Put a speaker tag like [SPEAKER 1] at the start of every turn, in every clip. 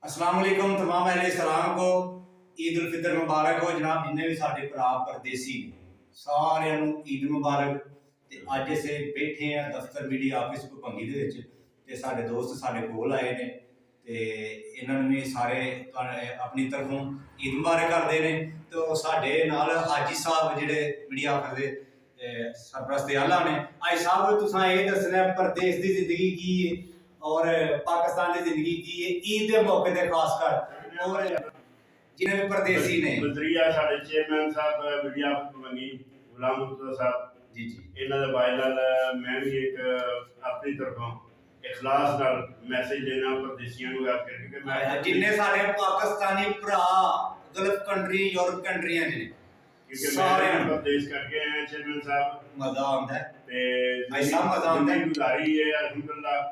[SPEAKER 1] अस्सलाम वालेकुम तमाम अहले सलाम को ईद उल फितर मुबारक हो जनाब। जिन्हें भी साढ़े भरा परदेसी ने सारिਆਂ ਨੂੰ ईद मुबारक। ਤੇ ਅੱਜ ਅਸੀਂ ਬੈਠੇ ਆ ਦਫ਼ਤਰ ਮੀਡੀਆ ਆਫਿਸ ਭੰਗੀ ਦੇ ਵਿੱਚ ਤੇ ਸਾਡੇ ਦੋਸਤ ਸਾਡੇ ਕੋਲ ਆਏ ਨੇ ਤੇ ਇਹਨਾਂ ਨੂੰ ਵੀ ਸਾਰੇ ਆਪਣੀ ਤਰਫੋਂ ईद मुबारक ਕਰਦੇ ਨੇ। ਤੇ ਉਹ ਸਾਡੇ ਨਾਲ ਹਾਜੀ ਸਾਹਿਬ ਜਿਹੜੇ ਮੀਡੀਆ ਆਫਿਸ ਦੇ ਸਰਪ੍ਰਸਤ ਆਲਾ ਨੇ। ਅੱਜ ਸਾਹਿਬ ਤੁਸੀਂ ਇਹ ਦੱਸਣਾ परदेस ਦੀ ਜ਼ਿੰਦਗੀ ਕੀ ਹੈ और पाकिस्तान की जिंदगी की है ईद के मौके पर खासकर और जिन्हें भी परदेसी ने
[SPEAKER 2] नजरिया साडे चेयरमैन साहब मीडिया भंगी गुलाम मुर्तजा साहब
[SPEAKER 1] जी जी
[SPEAKER 2] इन्हां दे बायलाल मैं भी एक अपनी तरफों इखलास नाल मैसेज देना परदेसियों को याद करके कि मैं
[SPEAKER 1] जिन्ने सारे पाकिस्तानी भरा गल्फ कंट्री यूरोप कंट्रियां ने
[SPEAKER 2] क्योंकि सारे परदेस करके आए चेयरमैन साहब
[SPEAKER 1] मजा आता है
[SPEAKER 2] ते
[SPEAKER 1] ऐसा मजा आता है
[SPEAKER 2] गुजारी है अल्हम्दुलिल्लाह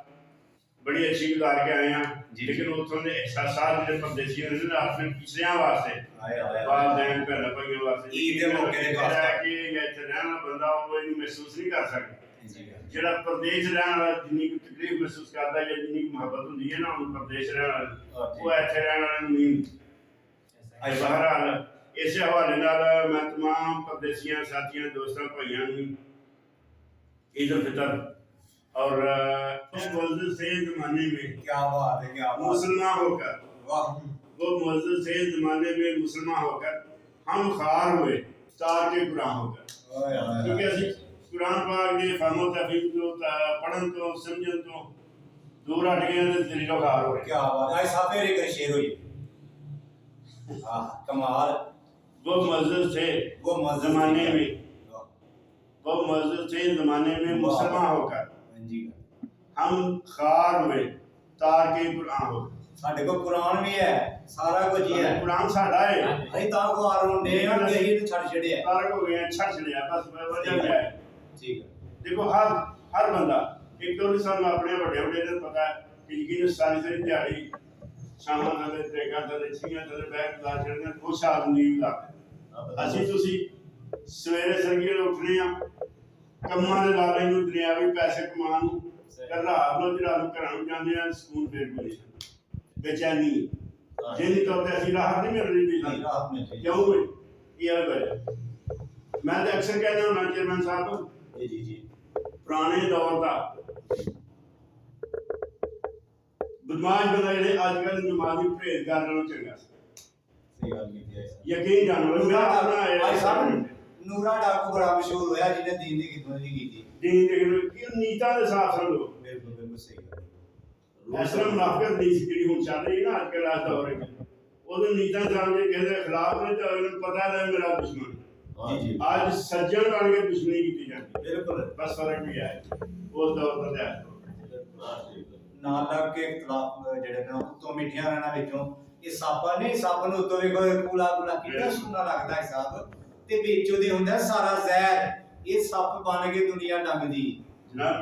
[SPEAKER 2] बड़ी अच्छी गुजार के आए हैं। लेकिन उतों के एहसास जो परदेसी ने अपने पिछलियां वास्ते वालदैन भैन भाइयों वास्ते
[SPEAKER 1] ईद के मौके ते खास
[SPEAKER 2] कि इत्थे रहने वाला बंदा वो महसूस नहीं कर सकता जेड़ा परदेस रहने वाला जिन्नी तकलीफ महसूस करता है जिन्नी मोहब्बत होंदी है ना उन परदेस रहने वाले वो इत्थे रहने वाले नहीं। बहरहाल इस हवाले नाल मैं तमाम परदेसियां साथियां दोस्तों भाइयों नूं ईद उल फितर और मुअज़्ज़ज़ से ज़माने में
[SPEAKER 1] क्या बात है क्या
[SPEAKER 2] मुसलमान होकर वो मुअज़्ज़ज़ से ज़माने में मुसलमान होकर हम खार हुए तार के कुरान होकर क्योंकि असि कुरान पाक के फहमो तफहीम तो पढ़न तो समझन तो दूर हट गए तो दिलो खार हो
[SPEAKER 1] क्या बात है साहब मेरे का शेर हुई हां कमाल
[SPEAKER 2] वो मुअज़्ज़ज़ थे
[SPEAKER 1] वो
[SPEAKER 2] ज़माने में वो मुअज़्ज़ज़ थे ज़माने में मुसलमान होकर हम खार हुए तार के कुरान हो
[SPEAKER 1] साडे को कुरान भी है सारा कुछ ही है
[SPEAKER 2] कुरान साडा है
[SPEAKER 1] भाई ता को आरों ने और यही तो छड़ छड़िया
[SPEAKER 2] तार को गए छड़ छड़िया बस वजह क्या है
[SPEAKER 1] ठीक है।
[SPEAKER 2] देखो हर बंदा एक तो सानू अपने बड़े बड़े ने पता है कि यकीन सारी सारी दिहाड़ी शाम नाले तेगा ते छियां ते बैठ ला छड़ने खुश आदमी दा ਅਸੀਂ ਤੁਸੀਂ ਸਵੇਰੇ ਸੰਗੀਤ ਉੱਠਨੇ ਆ ਕੰਮਾਂ ਦੇ ਲਾਲੇ ਨੂੰ ਦੁਨਿਆਵੀ ਪੈਸੇ ਕਮਾਉਣ ਨੂੰ ਤੇ ਰਾਤ ਨੂੰ ਜਿਹੜਾ ਨੂੰ ਘਰਾਂ ਨੂੰ ਜਾਂਦੇ ਆ ਸਕੂਨ ਫੇਰ ਮਿਲੇ ਬੇਚੈਨੀ ਜਿਹਦੀ ਤੋਂ ਤੇ ਅਸੀਂ ਰਾਹਤ ਨਹੀਂ ਮਿਲ ਰਹੀ ਵੀ
[SPEAKER 1] रात में
[SPEAKER 2] ਕਿਉਂ ਹੋਈ ਇਹ ਆ ਵਜ੍ਹਾ ਮੈਂ ਤਾਂ ਅਕਸਰ ਕਹਿੰਦਾ ਹੁੰਦਾ ਚੇਅਰਮੈਨ ਸਾਹਿਬ
[SPEAKER 1] जी जी
[SPEAKER 2] ਪੁਰਾਣੇ ਦੌਰ ਦਾ ਬਦਮਾਸ਼ ਬੰਦਾ ਜਿਹੜੇ ਅੱਜ ਕੱਲ੍ਹ ਨਮਾਜ਼ੀ ਪਰਹੇਜ਼ਗਾਰ ਨਾਲੋਂ ਚੰਗਾ ਸੀ
[SPEAKER 1] सही बात की है
[SPEAKER 2] ਯਕੀਨ ਜਾਣੋ ਮੇਰਾ ਆਪਣਾ
[SPEAKER 1] भाई
[SPEAKER 2] ਹੈ
[SPEAKER 1] साहब नूरा डाकू बड़ा मशहूर होया जिन्हें दीन दी खिदमत नहीं की थी
[SPEAKER 2] ਦੀਨ ਦੇ ਕਿ ਨੀਤਾਂ ਦੇ ਸਾਥ ਸੰਗੋ
[SPEAKER 1] बिल्कुल बिल्कुल सही बात
[SPEAKER 2] ਐਸਾ ਮੁਨਾਫਿਕਤ ਨਹੀਂ ਸੀ ਜਿਹੜੀ ਹੁਣ ਚੱਲ ਰਹੀ ਨਾ ਅੱਜ ਕੱਲ੍ਹ ਅੱਜ ਦੌਰ ਵਿੱਚ ਉਹਦੇ ਨੀਤਾਂ ਜਾਣ ਕੇ ਕਿਸੇ ਦੇ ਖਿਲਾਫ ਨੇ ਤਾਂ ਉਹਨੂੰ ਪਤਾ ਹੈ ਮੇਰਾ ਦੁਸ਼ਮਣ
[SPEAKER 1] जी जी
[SPEAKER 2] ਅੱਜ ਸੱਜਣ ਬਣ ਕੇ ਦੁਸ਼ਮਣੀ ਕੀਤੀ ਜਾਂਦੀ
[SPEAKER 1] बिल्कुल
[SPEAKER 2] ਬਸ ਫਰਕ ਵੀ ਹੈ ਉਸ ਦੌਰ ਦਾ ਹੈ
[SPEAKER 1] ਨਾਲ ਲੱਗ ਕੇ ਇਖਤਲਾਫ ਜਿਹੜੇ ਨੇ ਉੱਤੋਂ ਮਿੱਠੀਆਂ ਰਹਿਣਾ ਵਿੱਚੋਂ ਇਹ ਸਾਪਾ ਨਹੀਂ ਸੱਪ ਨੂੰ ਉੱਤੋਂ ਵੇਖੋ ਕੂਲਾ ਕੂਲਾ ਕਿੰਨਾ ਸੁੰਦਰ ਲੱਗਦਾ ਹੈ ਸਾਹਿਬ ਤੇ ਵਿੱਚੋਂ ਦੇ ਹੁੰਦਾ ਸਾਰਾ ਜ਼ਹਿਰ ਇਹ ਸੱਪ ਬਣ ਕੇ ਦੁਨੀਆ ਡੰਗਦੀ
[SPEAKER 2] ਜਨਾਬ